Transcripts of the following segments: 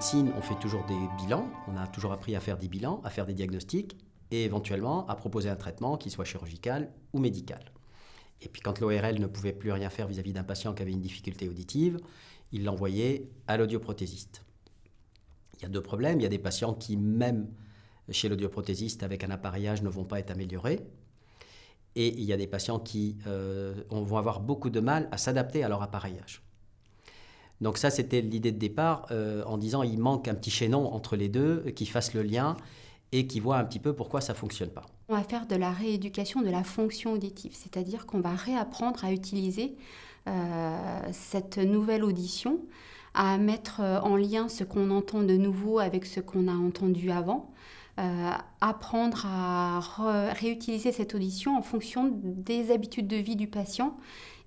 médecine, on fait toujours des bilans, on a toujours appris à faire des bilans, à faire des diagnostics et éventuellement à proposer un traitement qui soit chirurgical ou médical. Et puis quand l'ORL ne pouvait plus rien faire vis-à-vis d'un patient qui avait une difficulté auditive, il l'envoyait à l'audioprothésiste. Il y a deux problèmes, il y a des patients qui, même chez l'audioprothésiste avec un appareillage, ne vont pas être améliorés. Et il y a des patients qui vont avoir beaucoup de mal à s'adapter à leur appareillage. Donc ça, c'était l'idée de départ, en disant il manque un petit chaînon entre les deux, qui fasse le lien et qui voit un petit peu pourquoi ça ne fonctionne pas. On va faire de la rééducation de la fonction auditive, c'est-à-dire qu'on va réapprendre à utiliser cette nouvelle audition, à mettre en lien ce qu'on entend de nouveau avec ce qu'on a entendu avant, apprendre à réutiliser cette audition en fonction des habitudes de vie du patient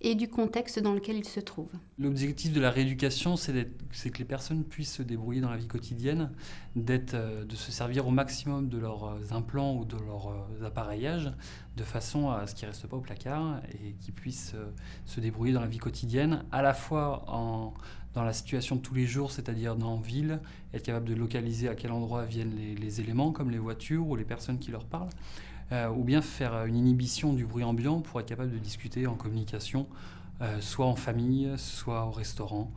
et du contexte dans lequel il se trouve. L'objectif de la rééducation, c'est que les personnes puissent se débrouiller dans la vie quotidienne, de se servir au maximum de leurs implants ou de leurs appareillages, de façon à ce qu'ils ne restent pas au placard et qu'ils puissent se débrouiller dans la vie quotidienne, à la fois dans la situation de tous les jours, c'est-à-dire en ville, être capable de localiser à quel endroit viennent les éléments, comme les voitures ou les personnes qui leur parlent, ou bien faire une inhibition du bruit ambiant pour être capable de discuter en communication, soit en famille, soit au restaurant,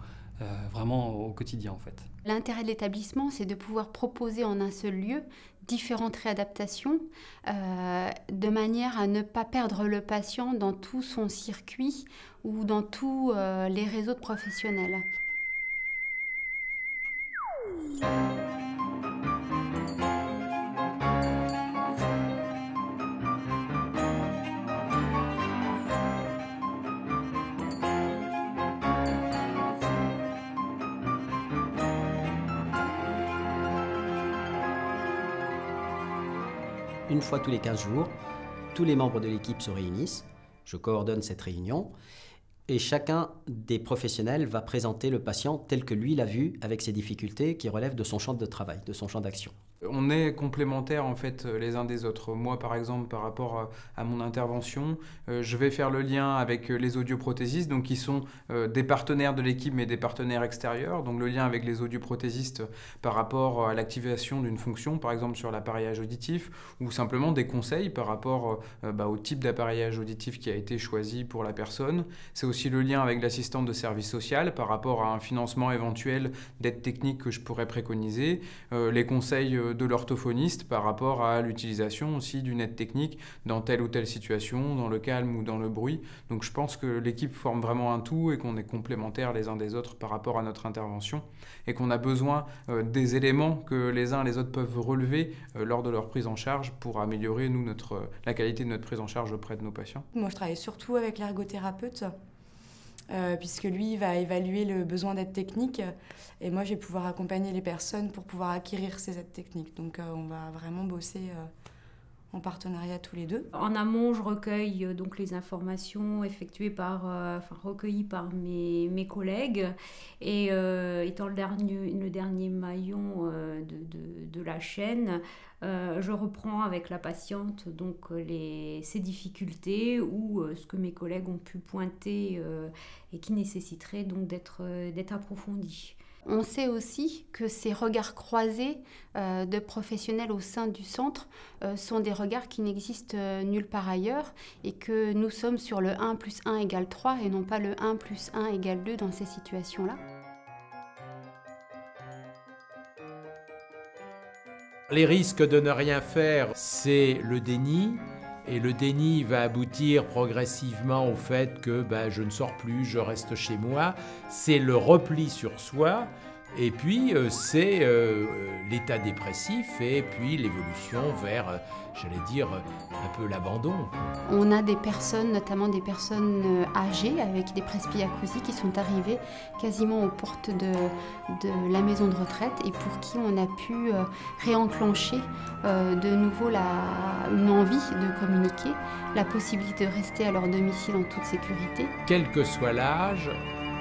vraiment au quotidien en fait. L'intérêt de l'établissement, c'est de pouvoir proposer en un seul lieu différentes réadaptations de manière à ne pas perdre le patient dans tout son circuit ou dans tous les réseaux de professionnels. Une fois tous les 15 jours, tous les membres de l'équipe se réunissent, je coordonne cette réunion, et chacun des professionnels va présenter le patient tel que lui l'a vu avec ses difficultés qui relèvent de son champ de travail, de son champ d'action. On est complémentaires en fait les uns des autres. Moi par exemple par rapport à mon intervention, je vais faire le lien avec les audioprothésistes donc qui sont des partenaires de l'équipe mais des partenaires extérieurs. Donc le lien avec les audioprothésistes par rapport à l'activation d'une fonction par exemple sur l'appareillage auditif ou simplement des conseils par rapport au type d'appareillage auditif qui a été choisi pour la personne. C'est aussi le lien avec l'assistante de service social par rapport à un financement éventuel d'aide technique que je pourrais préconiser, les conseils de l'orthophoniste par rapport à l'utilisation aussi d'une aide technique dans telle ou telle situation, dans le calme ou dans le bruit. Donc je pense que l'équipe forme vraiment un tout et qu'on est complémentaires les uns des autres par rapport à notre intervention et qu'on a besoin des éléments que les uns et les autres peuvent relever lors de leur prise en charge pour améliorer nous, la qualité de notre prise en charge auprès de nos patients. Moi je travaille surtout avec l'ergothérapeute. Puisque lui va évaluer le besoin d'aide technique et moi je vais pouvoir accompagner les personnes pour pouvoir acquérir ces aides techniques. Donc on va vraiment bosser en partenariat tous les deux. En amont, je recueille donc les informations recueillies par mes collègues et étant le dernier maillon de la chaîne, je reprends avec la patiente donc ses difficultés ou ce que mes collègues ont pu pointer et qui nécessiterait donc d'être approfondi. On sait aussi que ces regards croisés de professionnels au sein du centre sont des regards qui n'existent nulle part ailleurs et que nous sommes sur le 1 + 1 = 3 et non pas le 1 + 1 = 2 dans ces situations-là. Les risques de ne rien faire, c'est le déni. Et le déni va aboutir progressivement au fait que je ne sors plus, je reste chez moi. C'est le repli sur soi. Et puis c'est l'état dépressif et puis l'évolution vers, j'allais dire, un peu l'abandon. On a des personnes, notamment des personnes âgées avec des presbyacousies qui sont arrivées quasiment aux portes de la maison de retraite et pour qui on a pu réenclencher de nouveau une envie de communiquer, la possibilité de rester à leur domicile en toute sécurité. Quel que soit l'âge,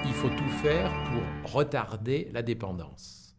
il faut tout faire pour retarder la dépendance.